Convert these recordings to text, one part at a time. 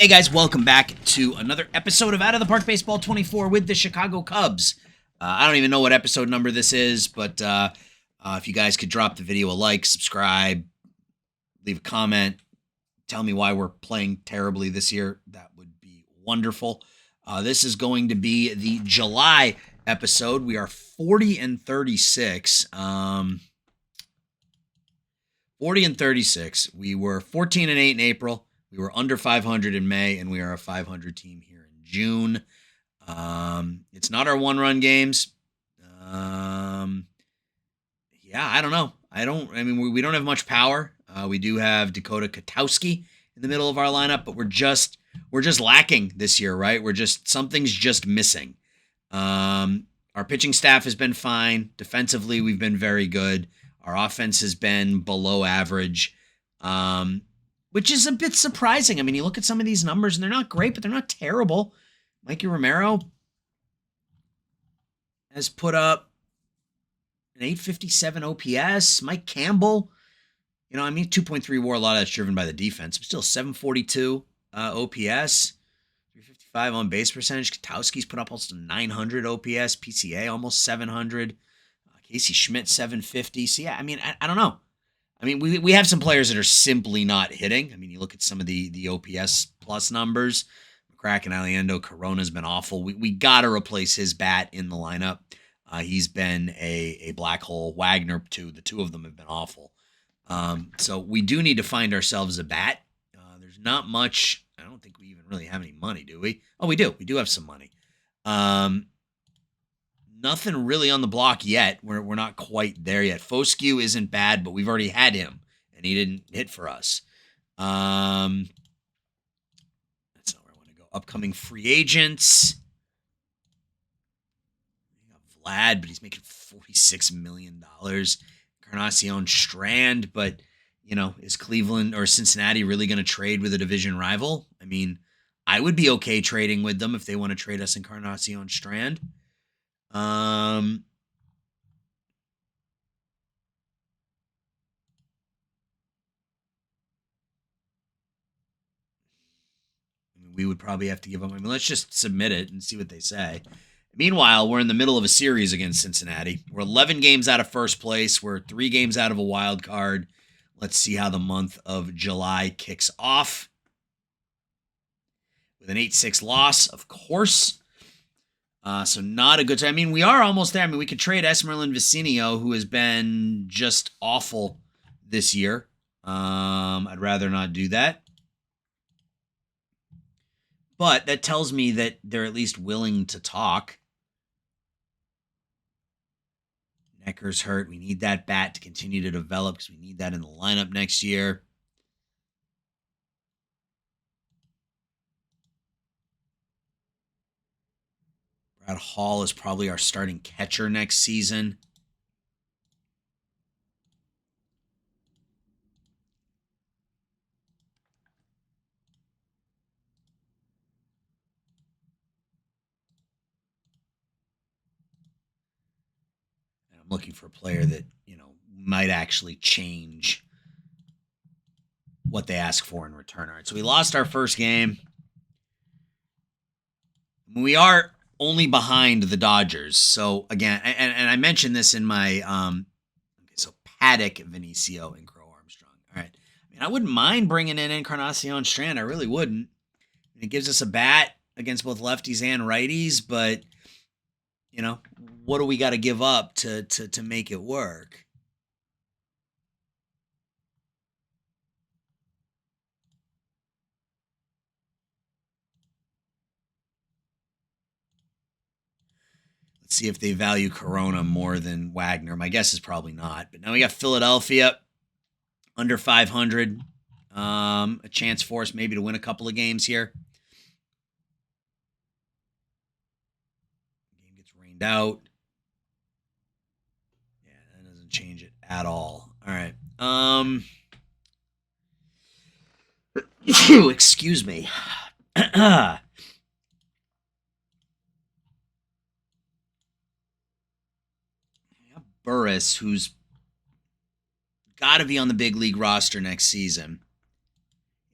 Hey guys, welcome back to another episode of Out of the Park Baseball 24 with the Chicago Cubs. I don't even know what episode number this is, but if you guys could drop the video a like, subscribe, leave a comment, tell me why we're playing terribly this year, that would be wonderful. This is going to be the July episode. We are 40 and 36. 40 and 36. We were 14 and 8 in April. We were under 500 in May, and we are a 500 team here in June. It's not our one-run games. Yeah, I don't know. We don't have much power. We do have Dakota Katowski in the middle of our lineup, but we're just lacking this year, right? Something's just missing. Our pitching staff has been fine. Defensively, we've been very good. Our offense has been below average. Which is a bit surprising. I mean, you look at some of these numbers, and they're not great, but they're not terrible. Mikey Romero has put up an 857 OPS. Mike Campbell, 2.3 WAR, a lot of that's driven by the defense, but still 742 OPS, 355 on base percentage. Katowski's put up almost 900 OPS, PCA almost 700, Casey Schmidt 750. So yeah, I don't know. We have some players that are simply not hitting. You look at some of the OPS plus numbers. McCracken, Aliendo, Corona's been awful. We got to replace his bat in the lineup. He's been a black hole. Wagner, too. The two of them have been awful. So we do need to find ourselves a bat. There's not much. I don't think we even really have any money, do we? Oh, we do. We do have some money. Nothing really on the block yet. We're not quite there yet. Foscue isn't bad, but we've already had him, and he didn't hit for us. That's not where I want to go. Upcoming free agents. Vlad, but he's making $46 million. Encarnacion Strand, but, is Cleveland or Cincinnati really going to trade with a division rival? I would be okay trading with them if they want to trade us Encarnacion Strand. We would probably have to give them. Let's just submit it and see what they say. Meanwhile, we're in the middle of a series against Cincinnati. We're 11 games out of first place. We're 3 games out of a wild card. Let's see how the month of July kicks off. With an 8-6 loss, of course. So not a good time. We are almost there. We could trade Esmeralyn Vicinio, who has been just awful this year. I'd rather not do that. But that tells me that they're at least willing to talk. Necker's hurt. We need that bat to continue to develop because we need that in the lineup next year. Brad Hall is probably our starting catcher next season. And I'm looking for a player that, might actually change what they ask for in return. All right, so we lost our first game. We are only behind the Dodgers. So again, and I mentioned this in my so Paddock, Vinicio, and Crow Armstrong. All right. I wouldn't mind bringing in Encarnacion Strand. I really wouldn't. It gives us a bat against both lefties and righties, but what do we got to give up to make it work? See if they value Corona more than Wagner. My guess is probably not. But now we got Philadelphia under 500. A chance for us maybe to win a couple of games here. Game gets rained out. Yeah, that doesn't change it at all. All right. Excuse me. Burris, who's got to be on the big league roster next season.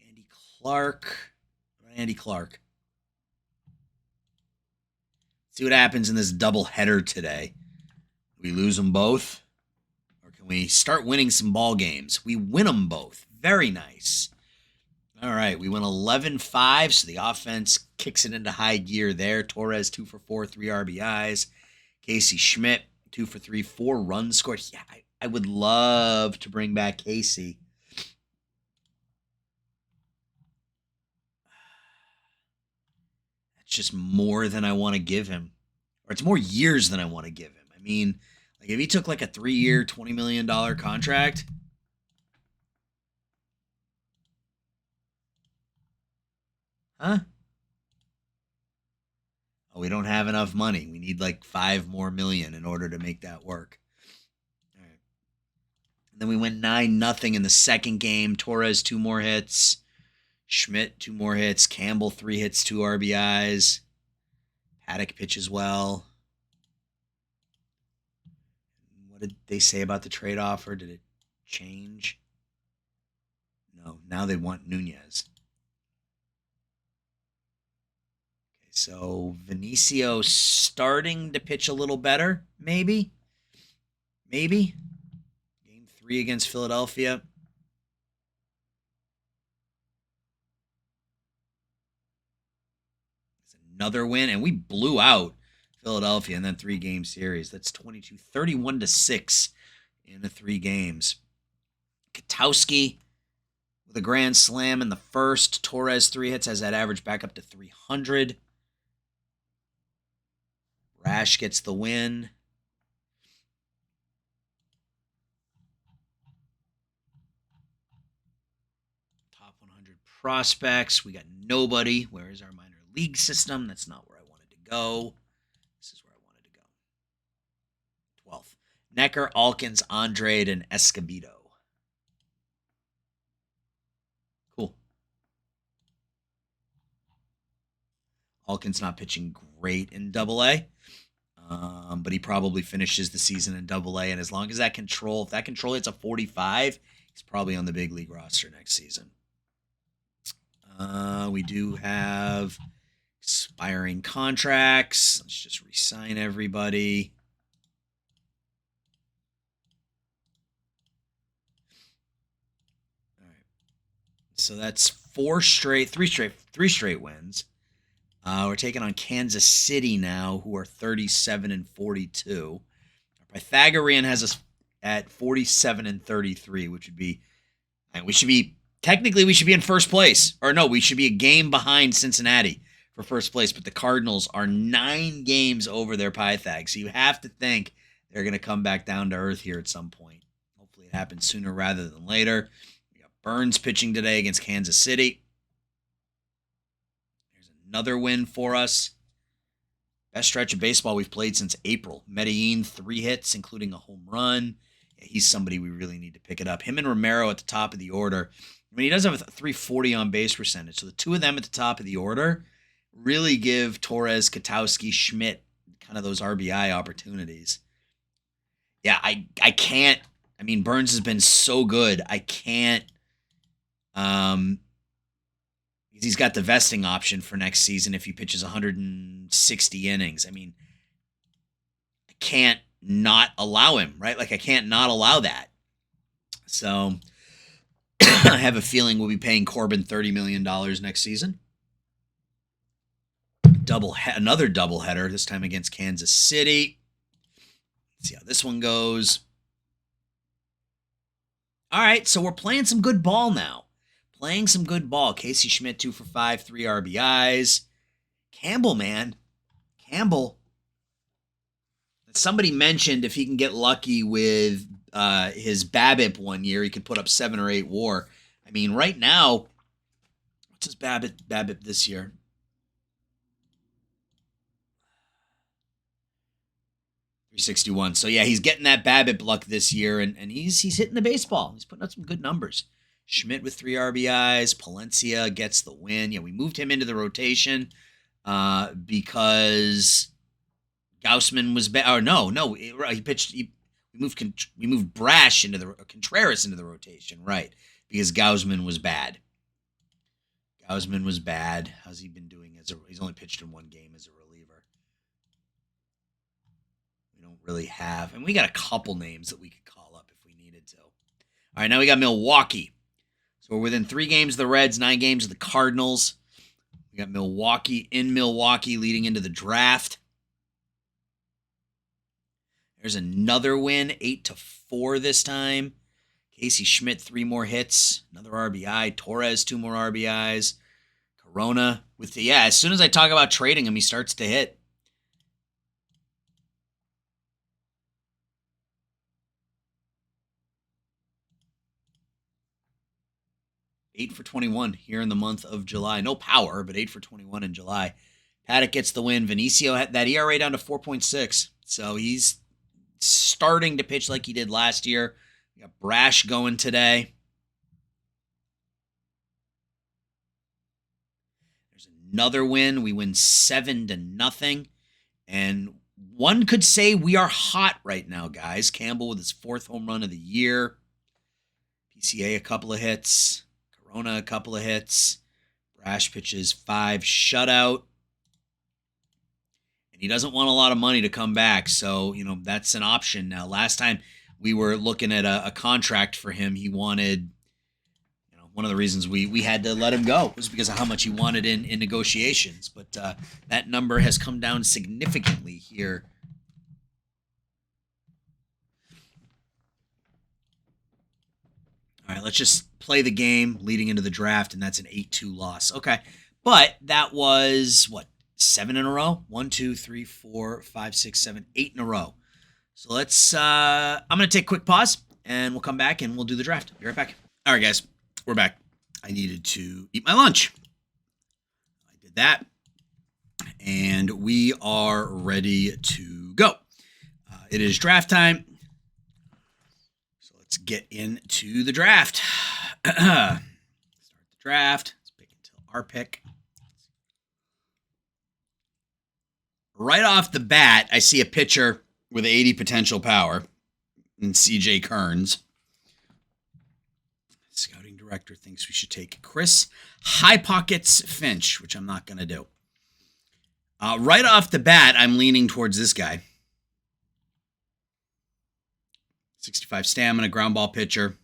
Andy Clark, Andy Clark. See what happens in this double header today. We lose them both, or can we start winning some ball games? We win them both. Very nice. All right, we went 11-5, so the offense kicks it into high gear there. Torres, 2 for 4, 3 RBIs. Casey Schmidt, 2 for 3, 4 runs scored. Yeah, I would love to bring back Casey. That's just more than I want to give him. Or it's more years than I want to give him. I mean, like if he took like a 3-year, $20 million contract... Huh? Oh, we don't have enough money. We need like $5 more million in order to make that work. All right. And then we went 9-0 in the second game. Torres, 2 more hits. Schmidt, 2 more hits. Campbell, 3 hits, 2 RBIs. Paddock pitches well. What did they say about the trade offer? Did it change? No, now they want Nunez. So Vinicio starting to pitch a little better, maybe. Game 3 against Philadelphia. It's another win, and we blew out Philadelphia in that 3-game series. That's 31-6 in the 3 games. Katowski with a grand slam in the first. Torres, 3 hits, has that average back up to 300. Rash gets the win. Top 100 prospects. We got nobody. Where is our minor league system? That's not where I wanted to go. This is where I wanted to go. 12th. Necker, Alkins, Andrade, and Escobedo. Cool. Alkins not pitching great in Double-A. But he probably finishes the season in Double-A, and as long as if that control hits a 45, he's probably on the big league roster next season. We do have expiring contracts. Let's just re-sign everybody. All right. So that's three straight wins. We're taking on Kansas City now, who are 37-42. Pythagorean has us at 47-33, which would be, and we should be in first place. Or no, we should be a game behind Cincinnati for first place, but the Cardinals are 9 games over their Pythag, so you have to think they're going to come back down to earth here at some point. Hopefully it happens sooner rather than later. We got Burns pitching today against Kansas City. Another win for us. Best stretch of baseball we've played since April. Medellin, 3 hits, including a home run. Yeah, he's somebody we really need to pick it up. Him and Romero at the top of the order. I mean, he does have a 340 on base percentage. So the 2 of them at the top of the order really give Torres, Katowski, Schmidt kind of those RBI opportunities. Yeah, I can't. I mean, Burns has been so good. I can't. He's got the vesting option for next season if he pitches 160 innings. I mean, I can't not allow him, right? Like, I can't not allow that. So I have a feeling we'll be paying Corbin $30 million next season. Another doubleheader, this time against Kansas City. Let's see how this one goes. All right, so we're playing some good ball now. Playing some good ball. Casey Schmidt, 2 for 5, 3 RBIs. Campbell, man. Campbell. Somebody mentioned if he can get lucky with his BABIP one year, he could put up 7 or 8 WAR. I mean, right now, what's his BABIP this year? .361. So yeah, he's getting that BABIP luck this year, and he's hitting the baseball. He's putting up some good numbers. Schmidt with 3 RBIs. Palencia gets the win. Yeah, we moved him into the rotation because Gausman was bad. Or no, he pitched. We moved Brash into Contreras into the rotation, right? Because Gausman was bad. Gausman was bad. How's he been doing? He's only pitched in one game as a reliever. We don't really have, and we got a couple names that we could call up if we needed to. All right, now we got Milwaukee. So we're within 3 games of the Reds, 9 games of the Cardinals. We got Milwaukee in Milwaukee leading into the draft. There's another win, 8-4 this time. Casey Schmidt, 3 more hits, another RBI. Torres, 2 more RBIs. Corona as soon as I talk about trading him, he starts to hit. Eight for 21 here in the month of July. No power, but 8 for 21 in July. Paddock gets the win. Vinicio had that ERA down to 4.6. So he's starting to pitch like he did last year. We got Brash going today. There's another win. We win 7-0. And one could say we are hot right now, guys. Campbell with his 4th home run of the year. PCA a couple of hits. Corona a couple of hits. Brash pitches 5 shutout. And he doesn't want a lot of money to come back, so, that's an option now. Last time we were looking at a contract for him, he wanted, one of the reasons we had to let him go was because of how much he wanted in negotiations. But that number has come down significantly here. All right, let's just play the game leading into the draft, and that's an 8-2 loss. Okay, but that was, 7 in a row? 1, 2, 3, 4, 5, 6, 7, 8 in a row. So let's, I'm going to take a quick pause, and we'll come back, and we'll do the draft. Be right back. All right, guys, we're back. I needed to eat my lunch. I did that, and we are ready to go. It is draft time. So let's get into the draft. Start the draft. Let's pick until our pick. Right off the bat, I see a pitcher with 80 potential power in CJ Kearns. Scouting director thinks we should take Chris High Pockets Finch, which I'm not going to do. Right off the bat, I'm leaning towards this guy. 65 stamina, ground ball pitcher,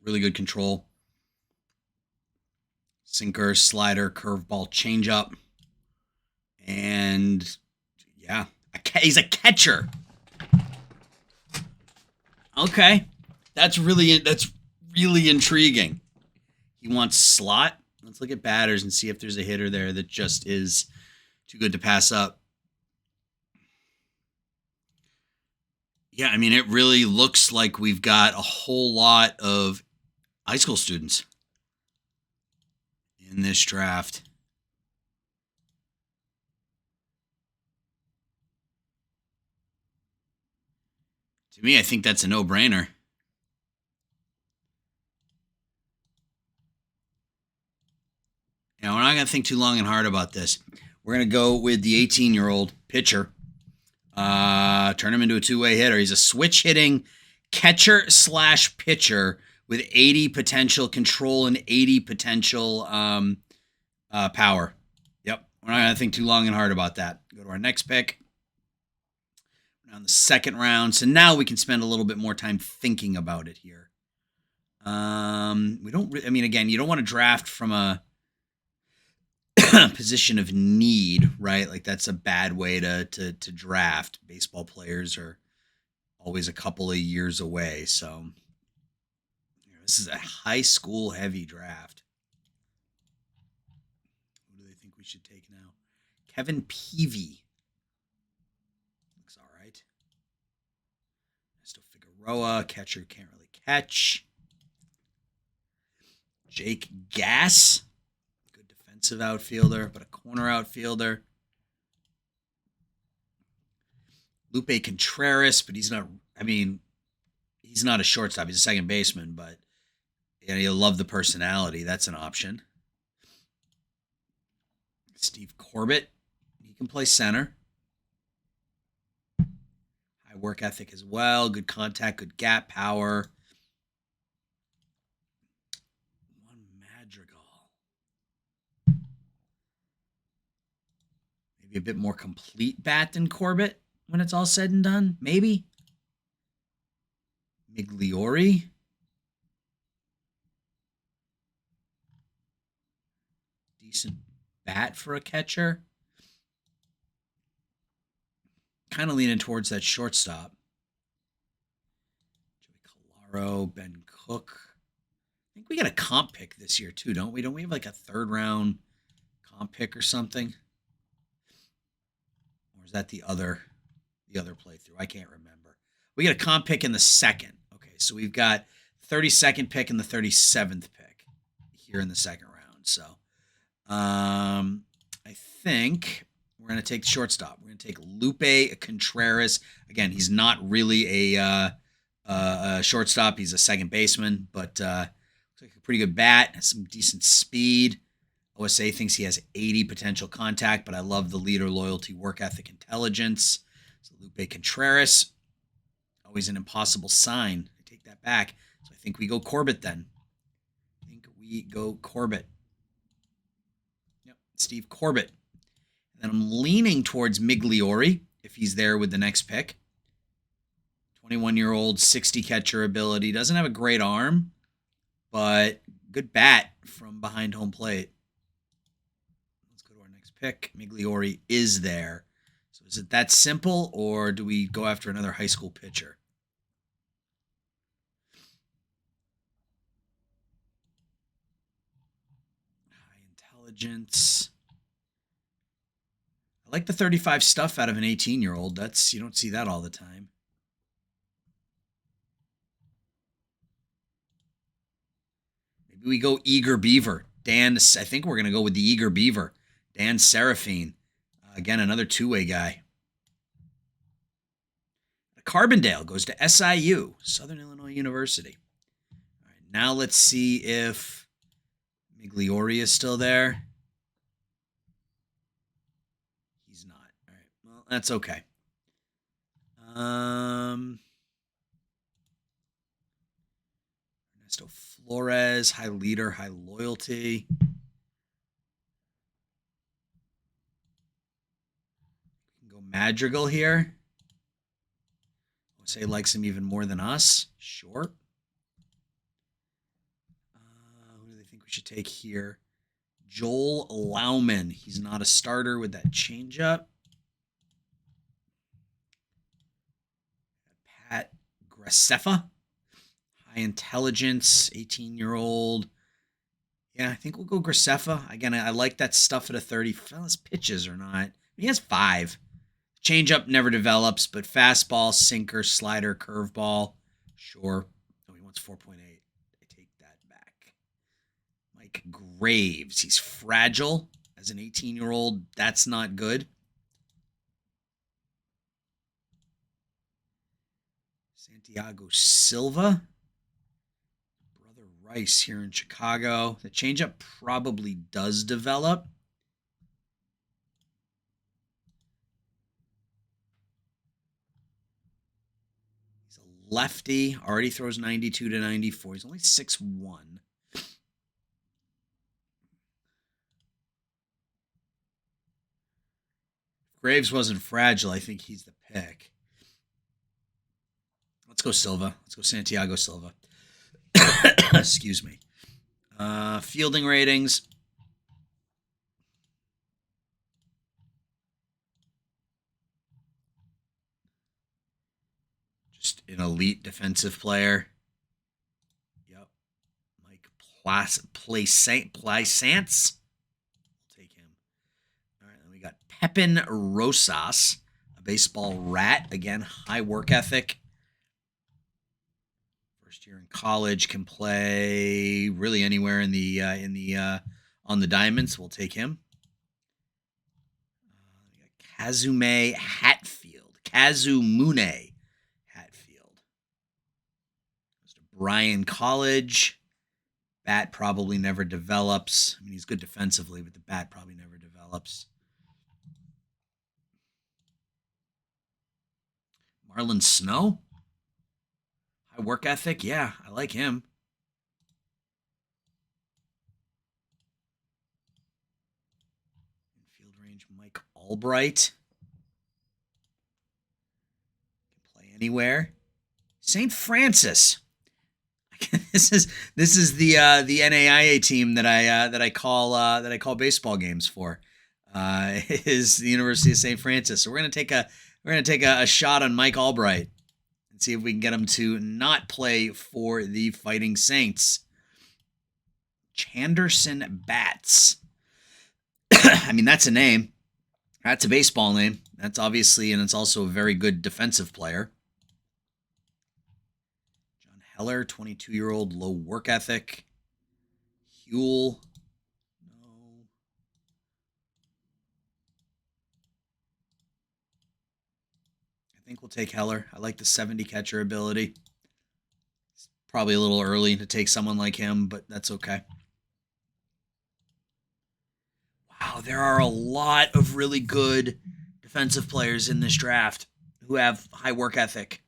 really good control. Sinker, slider, curveball, changeup. And yeah, he's a catcher. Okay, that's really intriguing. He wants slot. Let's look at batters and see if there's a hitter there that just is too good to pass up. Yeah, I mean, it really looks like we've got a whole lot of high school students in this draft. To me, I think that's a no-brainer. Now, we're not going to think too long and hard about this. We're going to go with the 18-year-old pitcher. Turn him into a two-way hitter. He's a switch-hitting catcher/pitcher with 80 potential control and 80 potential power. Yep, we're not going to think too long and hard about that. Go to our next pick. On the second round, so now we can spend a little bit more time thinking about it here. We don't. I mean, again, you don't want to draft from a position of need, right? Like that's a bad way to draft. Baseball players are always a couple of years away, so this is a high school heavy draft. Who do they think we should take now? Kevin Peavy. Figueroa, catcher, can't really catch. Jake Gass, good defensive outfielder, but a corner outfielder. Lupe Contreras, but he's not, he's not a shortstop. He's a second baseman, but you'll love the personality. That's an option. Steve Corbett, he can play center. Work ethic as well, good contact, good gap power. Juan Madrigal. Maybe a bit more complete bat than Corbett when it's all said and done. Maybe. Migliori. Decent bat for a catcher. Kind of leaning towards that shortstop. Joey Calaro, Ben Cook. I think we got a comp pick this year too, don't we? Don't we have like a third round comp pick or something? Or is that the other playthrough? I can't remember. We got a comp pick in the second. Okay, so we've got 32nd pick and the 37th pick here in the second round. So I think we're going to take the shortstop. We're going to take Lupe Contreras. Again, he's not really a shortstop. He's a second baseman, but looks like a pretty good bat. Has some decent speed. OSA thinks he has 80 potential contact, but I love the leader, loyalty, work ethic, intelligence. So Lupe Contreras, always an impossible sign. I take that back. So I think we go Corbett then. Yep, Steve Corbett. And then I'm leaning towards Migliori if he's there with the next pick. 21-year-old, 60 catcher ability. Doesn't have a great arm, but good bat from behind home plate. Let's go to our next pick. Migliori is there. So is it that simple, or do we go after another high school pitcher? High intelligence. I like the 35 stuff out of an 18-year-old. You don't see that all the time. Maybe we go Eager Beaver. I think we're going to go with the Eager Beaver. Dan Serafine. Again, another two-way guy. Carbondale goes to SIU, Southern Illinois University. All right, now let's see if Migliori is still there. He's not. All right, well, that's okay. Ernesto Flores, high leader, high loyalty. We can go Madrigal here. Say likes him even more than us. Sure. Who do they think we should take here? Joel Lauman. He's not a starter with that changeup. Pat Graceffa. High intelligence, 18-year-old. Yeah, I think we'll go Graceffa. Again, I like that stuff at a 30. His pitches or not. He has 5. Changeup never develops, but fastball, sinker, slider, curveball. Sure. Oh, he wants 4.8. I take that back. Mike Graves. He's fragile as an 18-year-old. That's not good. Santiago Silva. Brother Rice here in Chicago. The changeup probably does develop. Lefty, already throws 92 to 94. He's only 6'1". If Graves wasn't fragile, I think he's the pick. Let's go Silva. Let's go Santiago Silva. Excuse me. Fielding ratings. Just an elite defensive player. Yep. Mike Plaisance. We'll take him. All right, then we got Pepin Rosas, a baseball rat. Again, high work ethic. First year in college, can play really anywhere on the diamonds. We'll take him. We got Kazumune Hatfield. Goes to Bryan College. Bat probably never develops. I mean, he's good defensively, but the bat probably never develops. Marlon Snow. High work ethic. Yeah, I like him. Field range. Mike Albright. Can play anywhere. St. Francis. This is the NAIA team that I call baseball games for. Is the University of St. Francis. So we're gonna take a shot on Mike Albright and see if we can get him to not play for the Fighting Saints. Chanderson Bats. I mean, that's a name. That's a baseball name. That's obviously, and it's also a very good defensive player. John Heller, 22-year-old, low work ethic. Huel. No. I think we'll take Heller. I like the 70 catcher ability. It's probably a little early to take someone like him, but that's okay. Wow, there are a lot of really good defensive players in this draft who have high work ethic.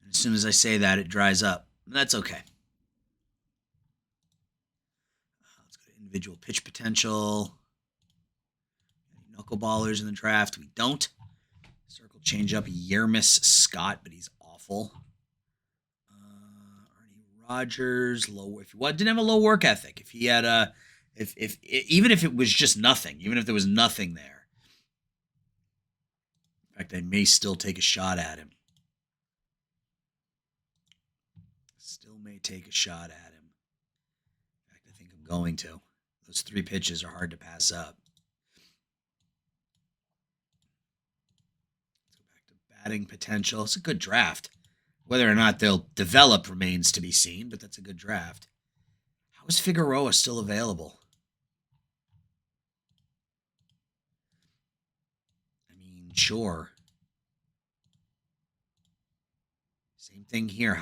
And as soon as I say that, it dries up. That's okay. Let's go to individual pitch potential. Any knuckleballers in the draft? We don't. Circle change up Yermis Scott, but he's awful. Arnie Rogers, low. If he didn't have a low work ethic, if he had a, if even if it was just nothing, even if there was nothing there. In fact, I may still take a shot at him. Still may take a shot at him. In fact, I think I'm going to. Those 3 pitches are hard to pass up. Let's go back to batting potential. It's a good draft. Whether or not they'll develop remains to be seen, but that's a good draft. How is Figueroa still available? I mean, sure. Same thing here.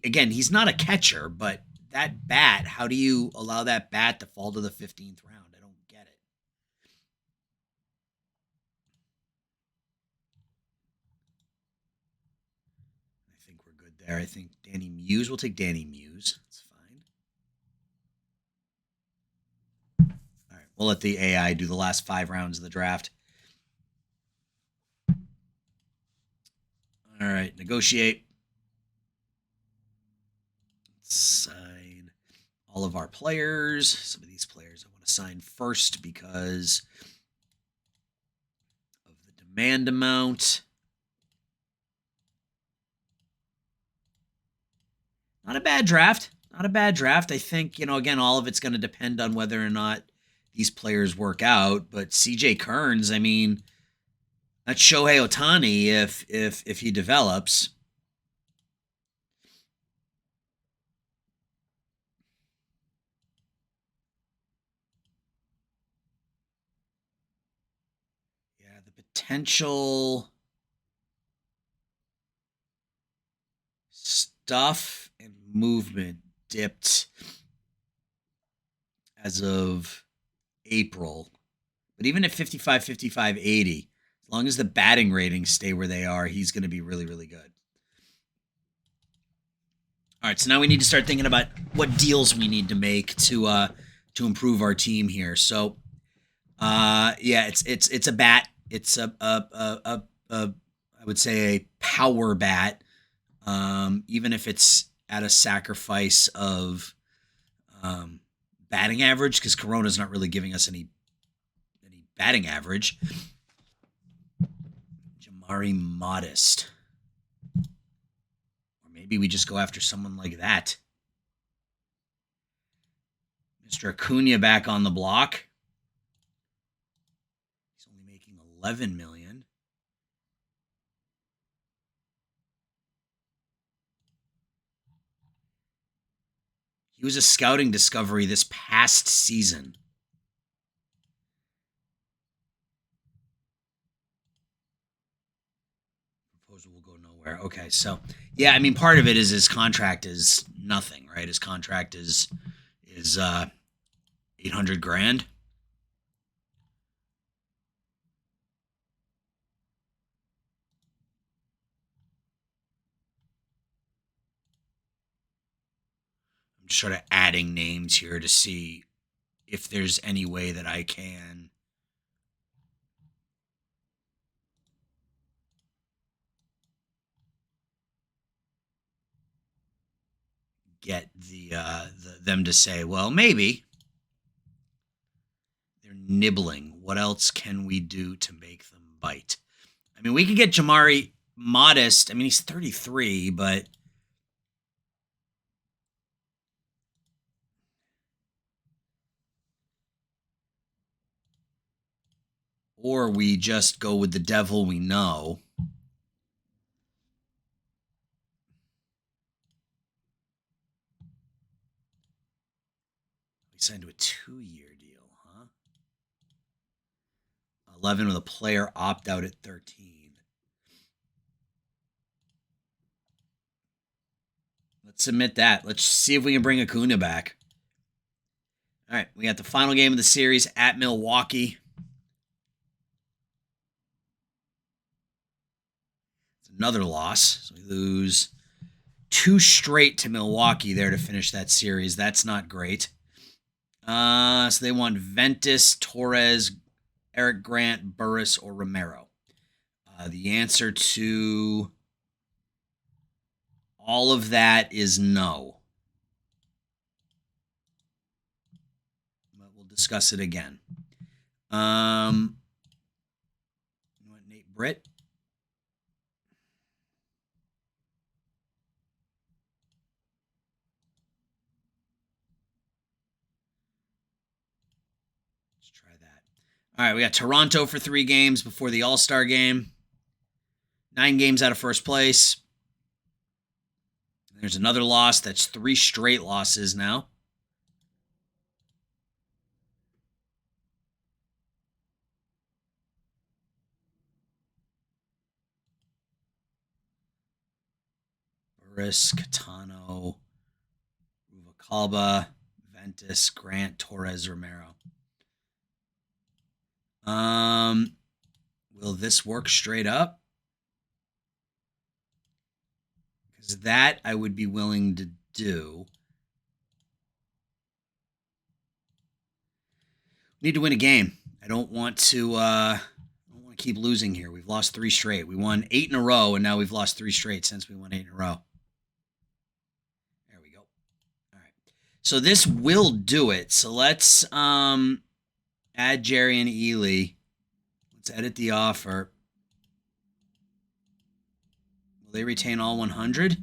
Again, he's not a catcher, but that bat, how do you allow that bat to fall to the 15th round? I don't get it. I think we're good there. I think Danny Muse. We'll take Danny Muse. That's fine. All right. We'll let the AI do the last 5 rounds of the draft. All right. Negotiate. Sign all of our players. Some of these players I want to sign first because of the demand amount. Not a bad draft. Not a bad draft. I think, again, all of it's going to depend on whether or not these players work out. But CJ Kearns, I mean, that's Shohei Ohtani if he develops. Yeah, the potential stuff and movement dipped as of April. But even at 55, 55, 80, as long as the batting ratings stay where they are, he's going to be really, really good. All right, so now we need to start thinking about what deals we need to make to improve our team here. So, yeah, it's a bat. It's a I would say a power bat, even if it's at a sacrifice of batting average, because Corona's not really giving us any batting average. Jamari Modest. Or maybe we just go after someone like that. Mr. Acuna back on the block. He's only making $11 million. He was a scouting discovery this past season. Proposal will go nowhere. Okay, so yeah, I mean, part of it is his contract is nothing, right? His contract is $800,000. sort of adding names here to see if there's any way that I can get them to say, well, maybe they're nibbling. What else can we do to make them bite? I mean, we could get Jamari Modest. I mean, he's 33, but or we just go with the devil we know. We signed to a 2-year deal, huh? 11 with a player opt out at 13. Let's submit that. Let's see if we can bring Acuna back. All right, we got the final game of the series at Milwaukee. It's another loss. So we lose 2 straight to Milwaukee there to finish that series. That's not great. So they want Ventus, Torres, Eric Grant, Burris, or Romero. The answer to all of that is no. But we'll discuss it again. You want Nate Britt? Let's try that. All right, we got Toronto for 3 games before the All-Star game. 9 games out of first place. There's another loss. That's 3 straight losses now. Burris, Catano, Ruvalcaba, Ventus, Grant, Torres, Romero. Will this work straight up? Because that I would be willing to do. Need to win a game. I don't want to keep losing here. We've lost 3 straight. We won 8 in a row, and now we've lost 3 straight since we won 8 in a row. There we go. All right. So this will do it. So let's add Jerry and Ely. Let's edit the offer. Will they retain all 100?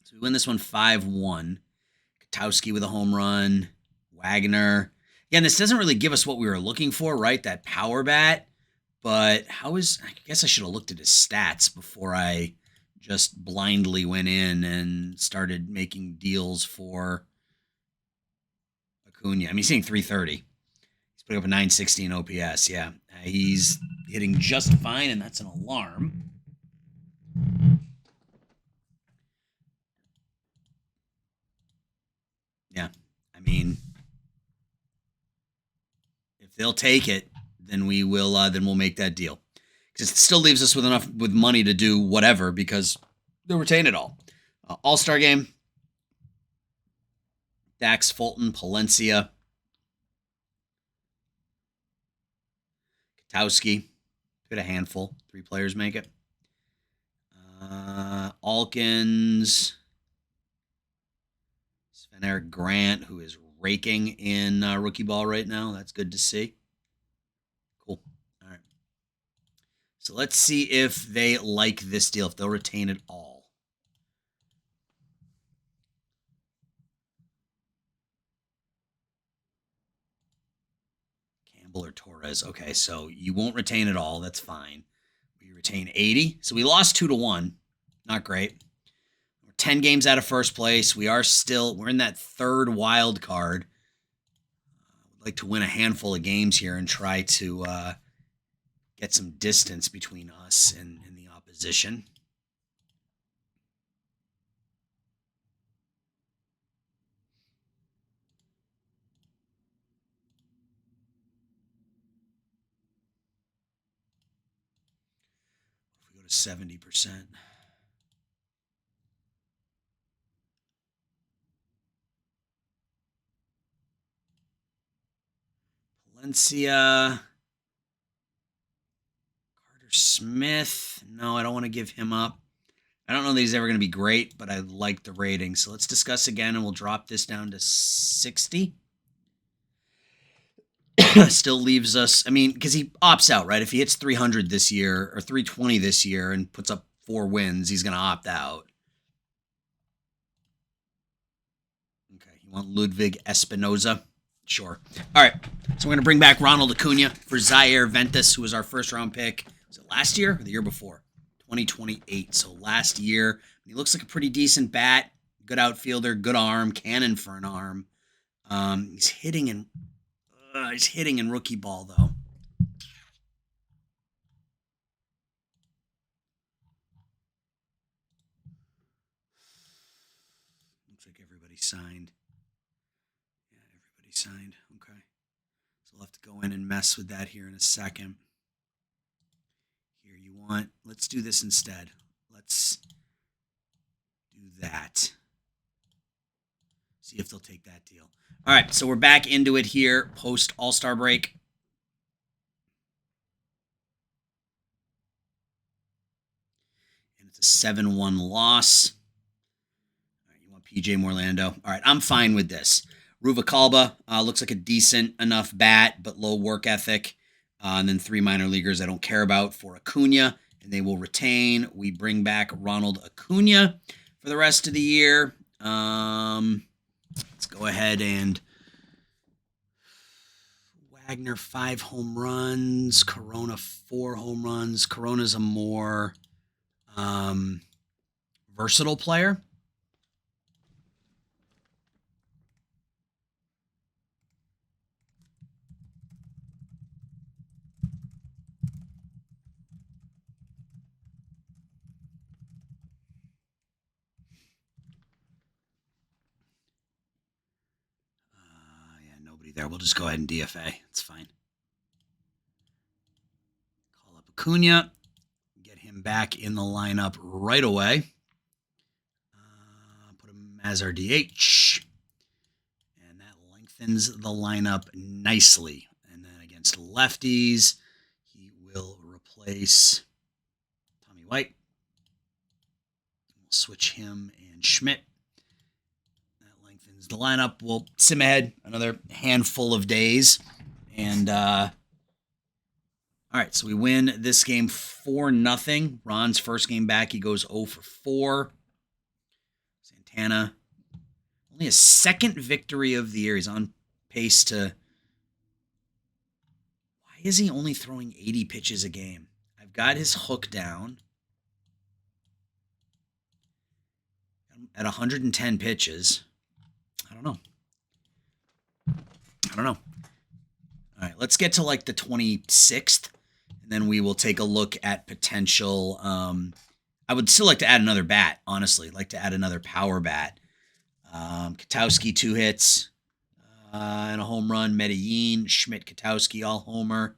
So we win this one 5-1. Katowski with a home run. Wagner. Again, this doesn't really give us what we were looking for, right? That power bat. But I guess I should have looked at his stats before I just blindly went in and started making deals for Acuna. I mean, he's hitting 330. He's putting up a 960 in OPS. Yeah, he's hitting just fine, and that's an alarm. Yeah, I mean, if they'll take it, then we'll make that deal. Because it still leaves us with money to do whatever because they'll retain it all. All-Star game. Dax, Fulton, Palencia, Katowski. Get a handful. 3 players make it. Alkins. Sven-Eric Grant, who is raking in rookie ball right now. That's good to see. Cool. All right. So let's see if they like this deal, if they'll retain it all. Campbell or Torres. Okay, so you won't retain it all. That's fine. We retain 80. So we lost 2-1. Not great. We're 10 games out of first place. We're in that 3rd wild card. I'd like to win a handful of games here and try to get some distance between us and the opposition. If we go to 70%. Valencia. Carter Smith. No, I don't want to give him up. I don't know that he's ever going to be great, but I like the rating. So let's discuss again, and we'll drop this down to 60. Still leaves us, I mean, because he opts out, right? If he hits 300 this year or 320 this year and puts up 4 wins, he's going to opt out. Okay, you want Ludwig Espinoza? Sure. All right, so we're going to bring back Ronald Acuna for Zaire Ventus, who was our first-round pick. Was it last year or the year before? 2028, so last year. He looks like a pretty decent bat, good outfielder, good arm, cannon for an arm. He's hitting in rookie ball, though. Looks like everybody signed. Yeah, everybody signed. Okay. So we'll have to go in and mess with that here in a second. Here you want, let's do this instead. Let's do that. See if they'll take that deal. All right, so we're back into it here post All-Star break. And it's a 7-1 loss. All right, you want PJ Morlando. All right, I'm fine with this. Ruvalcaba looks like a decent enough bat, but low work ethic. And then 3 minor leaguers I don't care about for Acuna, and they will retain. We bring back Ronald Acuna for the rest of the year. Let's go ahead and Wagner 5 home runs, Corona 4 home runs. Corona's a more versatile player. Nobody there. We'll just go ahead and DFA. It's fine. Call up Acuna. Get him back in the lineup right away. Put him as our DH. And that lengthens the lineup nicely. And then against lefties, he will replace Tommy White. We'll switch him and Schmidt. The lineup will sim ahead another handful of days. And, all right, so we win this game 4-0. Ron's first game back, he goes 0 for 4. Santana, only his second victory of the year. He's on pace to... Why is he only throwing 80 pitches a game? I've got his hook down at 110 pitches. I don't know. All right, let's get to like the 26th, and then we will take a look at potential. I would still like to add another bat, honestly. Like to add another power bat. Katowski 2 hits and a home run. Medellin, Schmidt, Katowski, all homer.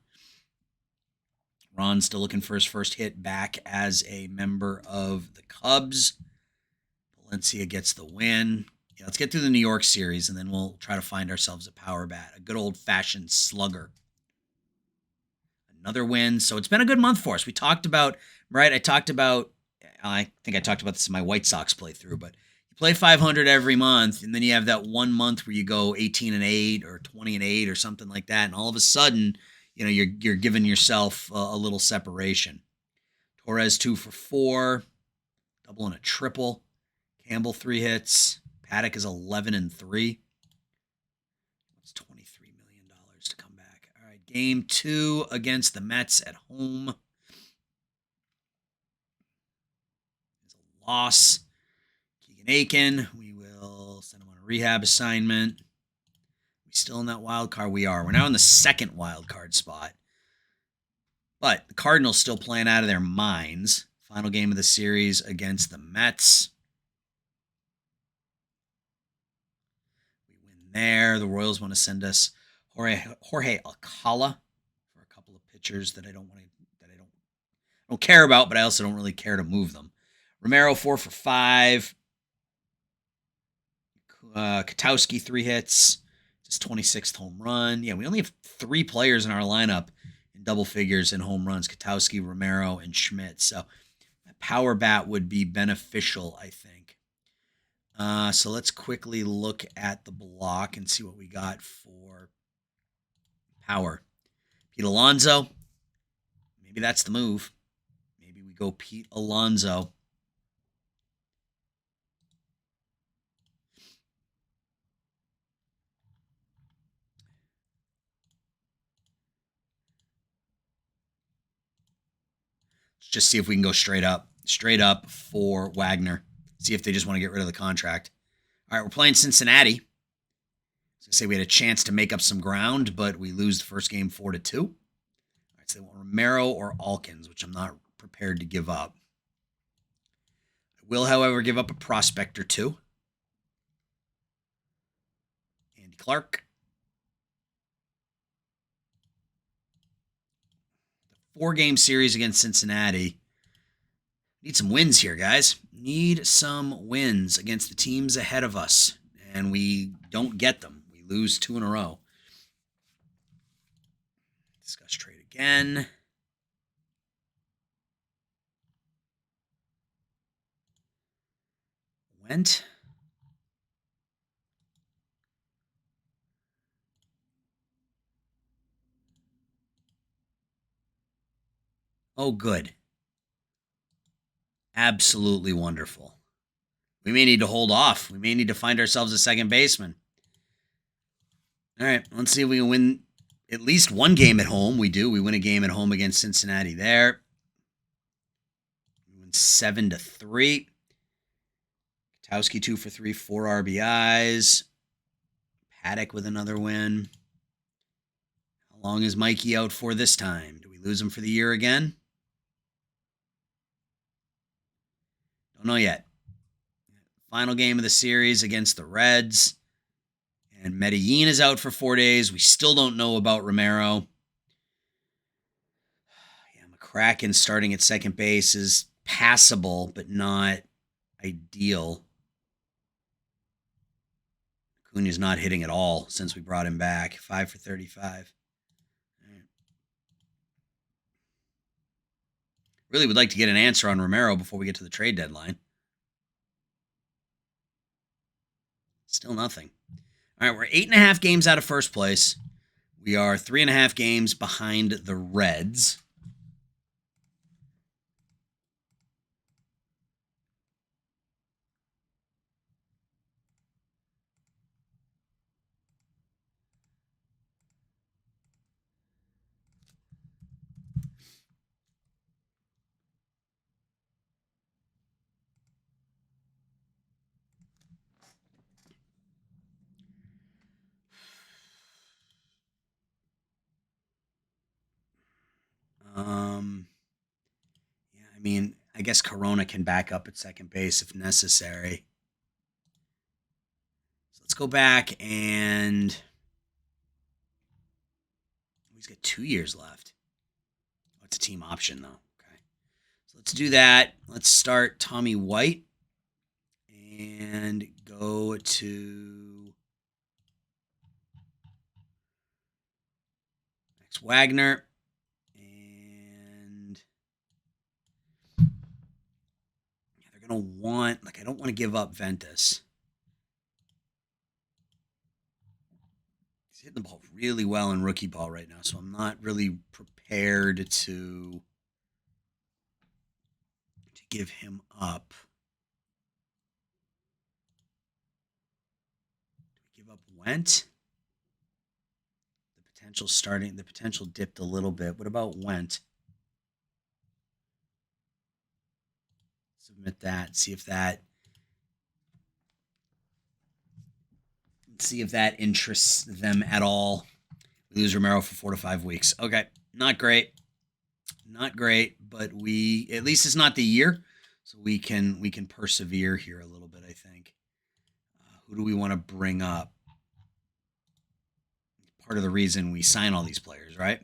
Ron's still looking for his first hit back as a member of the Cubs. Valencia gets the win. Yeah, let's get through the New York series, and then we'll try to find ourselves a power bat, a good old-fashioned slugger. Another win. So it's been a good month for us. We talked about, right? I think I talked about this in my White Sox playthrough, but you play 500 every month, and then you have that one month where you go 18-8 or 20-8 or something like that, and all of a sudden, you're giving yourself a little separation. Torres 2 for 4, double and a triple. Campbell 3 hits. Paddock is 11-3. That's $23 million to come back. All right, game 2 against the Mets at home. It's a loss. Keegan Aiken, we will send him on a rehab assignment. We still in that wild card? We are. We're now in the second wild card spot. But the Cardinals still playing out of their minds. Final game of the series against the Mets. There, the Royals want to send us Jorge Alcala for a couple of pitchers that I don't care about, but I also don't really care to move them. Romero 4 for 5. Katowski 3 hits. His 26th home run. Yeah, we only have 3 players in our lineup in double figures in home runs: Katowski, Romero, and Schmidt. So a power bat would be beneficial, I think. So let's quickly look at the block and see what we got for power. Pete Alonso. Maybe that's the move. Maybe we go Pete Alonso. Let's just see if we can go straight up for Wagner. See if they just want to get rid of the contract. All right, we're playing Cincinnati. I was going to say we had a chance to make up some ground, but we lose the first game 4-2. All right, so they want Romero or Alkins, which I'm not prepared to give up. I will, however, give up a prospect or two. Andy Clark. The 4-game series against Cincinnati. Need some wins here, guys. Need some wins against the teams ahead of us. And we don't get them. We lose 2 in a row. Discuss trade again. Went. Oh, good. Absolutely wonderful. We may need to hold off. We may need to find ourselves a second baseman. All right, let's see if we can win at least one game at home. We do. We win a game at home against Cincinnati there. We win 7-3. Katowski 2 for 3, 4 RBIs. Paddock with another win. How long is Mikey out for this time? Do we lose him for the year again? Don't know yet. Final game of the series against the Reds. And Medellin is out for 4 days. We still don't know about Romero. Yeah, McCracken starting at second base is passable, but not ideal. Acuna's not hitting at all since we brought him back. 5 for 35. Really would like to get an answer on Romero before we get to the trade deadline. Still nothing. All right, we're 8.5 games out of first place. We are 3.5 games behind the Reds. Yeah, I mean, I guess Corona can back up at second base if necessary. So let's go back and he's got 2 years left. Oh, it's a team option though. Okay, so let's do that. Let's start Tommy White and go to Max Wagner. Gonna want, I don't want to give up Ventus. He's hitting the ball really well in rookie ball right now, so I'm not really prepared to give him up. Do we give up Went? The potential dipped a little bit. What about Went? Submit that. See if that interests them at all. We lose Romero for 4 to 5 weeks. Okay, not great, but we at least it's not the year, so we can persevere here a little bit. I think. Who do we want to bring up? Part of the reason we sign all these players, right?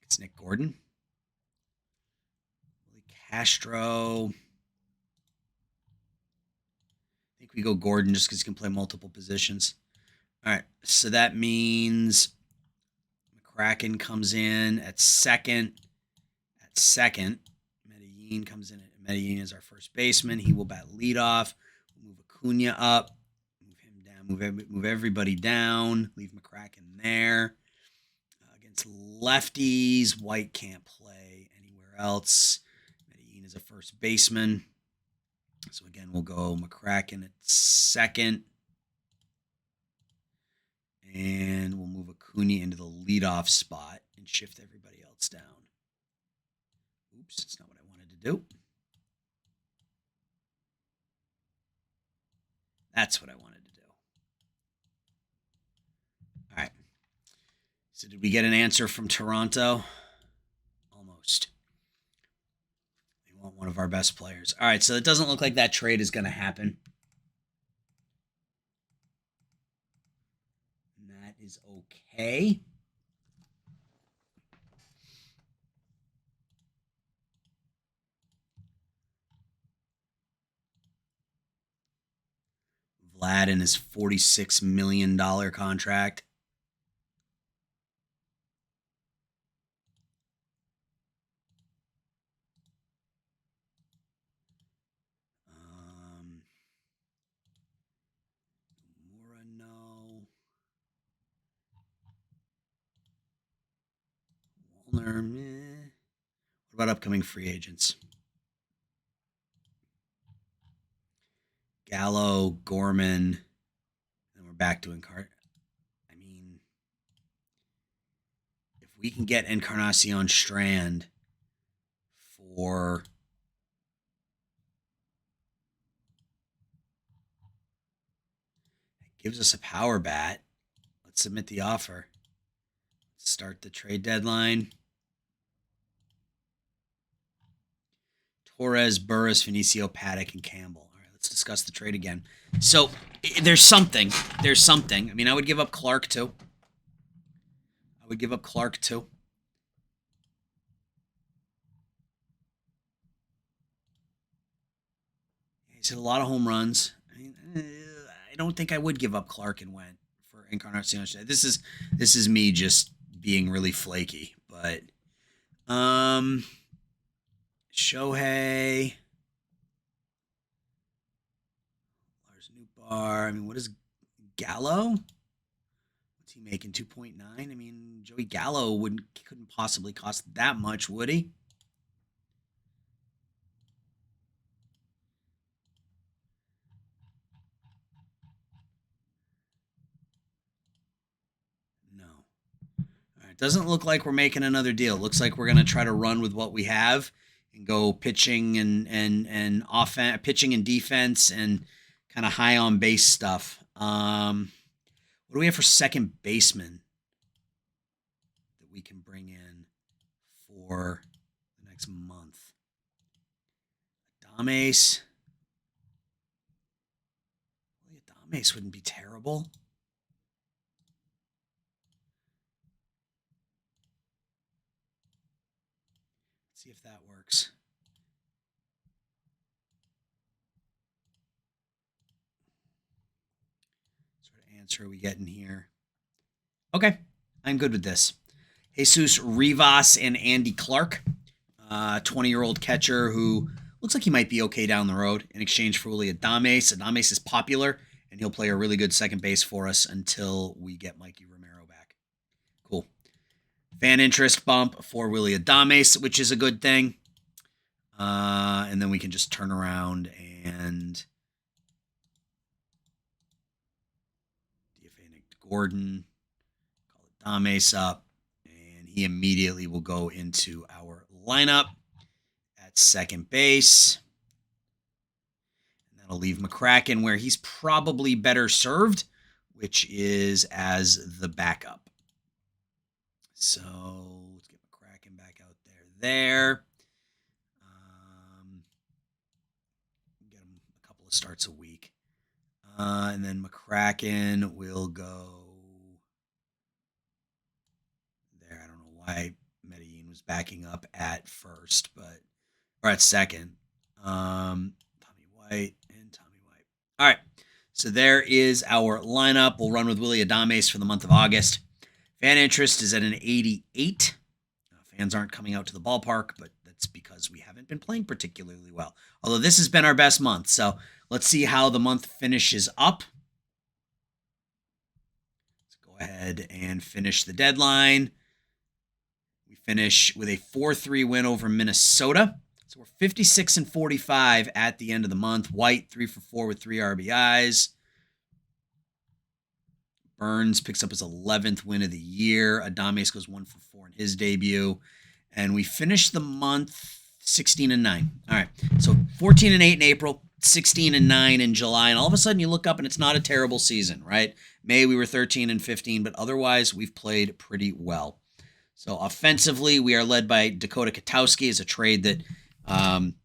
It's Nick Gordon. Castro. I think we go Gordon just because he can play multiple positions. All right, so that means McCracken comes in at second. At second, Medellin comes in. Medellin is our first baseman. He will bat leadoff. We'll move Acuna up. Move him down. Move everybody down. Leave McCracken there. Against lefties, White can't play anywhere else. Medellin is a first baseman. So again, we'll go McCracken at second. And we'll move Acuna into the leadoff spot and shift everybody else down. Oops, that's not what I wanted to do. That's what I wanted to do. All right. So did we get an answer from Toronto? Almost. They want one of our best players. All right, so it doesn't look like that trade is going to happen. And that is okay. Vlad and his $46 million contract. Walner, meh. What about upcoming free agents? Gallo, Gorman, and we're back to Encarnacion. I mean, if we can get Encarnacion Strand for it gives us a power bat. Let's submit the offer. Start the trade deadline. Torres, Burris, Vinicio, Paddock, and Campbell. All right, let's discuss the trade again. So there's something. There's something. I mean, I would give up Clark too. He's hit a lot of home runs. I mean, I don't think I would give up Clark and Went for Encarnacion. This is me just being really flaky, but Shohei, Lars Nootbaar. I mean, what is Gallo? What's he making? 2.9. I mean, Joey Gallo couldn't possibly cost that much, would he? No. All right, doesn't look like we're making another deal. Looks like we're going to try to run with what we have and go pitching and offense, pitching and defense, and kind of high on base stuff. What do we have for second baseman that we can bring in for the next month? Adames. Adames wouldn't be terrible. Let's see if that works. Answer are we getting here? Okay, I'm good with this. Jesus Rivas and Andy Clark, 20-year-old catcher who looks like he might be okay down the road in exchange for Willie Adames. Adames is popular, and he'll play a really good second base for us until we get Mikey Romero back. Cool. Fan interest bump for Willie Adames, which is a good thing. And then we can just turn around and Gordon, call Adames up, and he immediately will go into our lineup at second base. And that'll leave McCracken where he's probably better served, which is as the backup. So let's get McCracken back out there. Get him a couple of starts a week. And then McCracken will go there. I don't know why Medellin was backing up at first, or at second. Tommy White. All right. So there is our lineup. We'll run with Willy Adames for the month of August. Fan interest is at an 88. Fans aren't coming out to the ballpark, but that's because we haven't been playing particularly well. Although this has been our best month. So let's see how the month finishes up. Let's go ahead and finish the deadline. We finish with a 4-3 win over Minnesota. So we're 56 and 45 at the end of the month. White, 3 for 4 with 3 RBIs. Burns picks up his 11th win of the year. Adames goes 1 for 4 in his debut. And we finish the month 16 and 9. All right. So 14 and 8 in April, 16 and 9 in July. And all of a sudden you look up and it's not a terrible season, right? May we were 13 and 15, but otherwise we've played pretty well. So offensively, we are led by Dakota Katowski as a trade that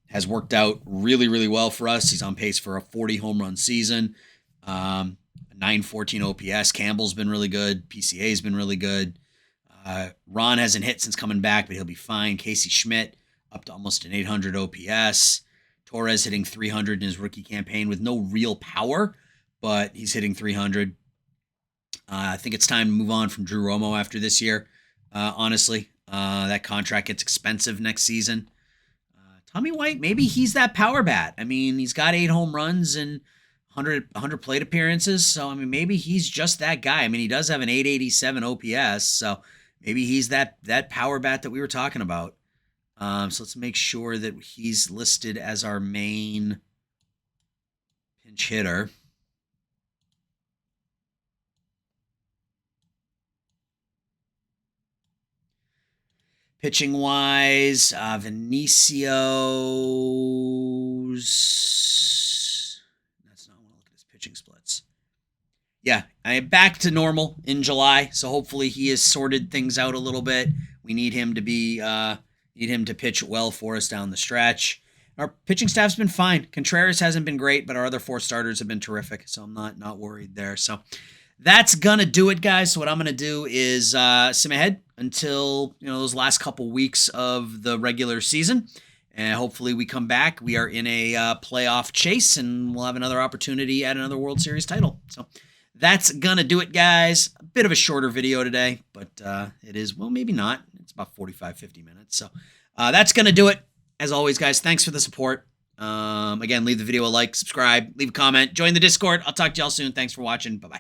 has worked out really, really well for us. He's on pace for a 40 home run season. 914 OPS. Campbell's been really good. PCA's been really good. Ron hasn't hit since coming back, but he'll be fine. Casey Schmidt up to almost an 800 OPS. Torres hitting 300 in his rookie campaign with no real power, but he's hitting 300. I think it's time to move on from Drew Romo after this year. Honestly, that contract gets expensive next season. Tommy White, maybe he's that power bat. I mean, he's got 8 home runs and 100 plate appearances. So, I mean, maybe he's just that guy. I mean, he does have an 887 OPS. So maybe he's that power bat that we were talking about. So let's make sure that he's listed as our main pinch hitter. Pitching wise, Venecio's. That's not. I want to look at his pitching splits. Yeah, I am back to normal in July, so hopefully he has sorted things out a little bit. We need him to pitch well for us down the stretch. Our pitching staff's been fine. Contreras hasn't been great, but our other 4 starters have been terrific, so I'm not worried there. So that's gonna do it, guys. So what I'm gonna do is sim ahead until those last couple weeks of the regular season, and hopefully we come back. We are in a playoff chase, and we'll have another opportunity at another World Series title. So that's gonna do it, guys. A bit of a shorter video today, but it is, well, maybe not. It's about 45-50 minutes. So that's gonna do it. As always, guys, thanks for the support. Again, leave the video a like, subscribe, leave a comment, join the Discord. I'll talk to y'all soon. Thanks for watching. Bye-bye.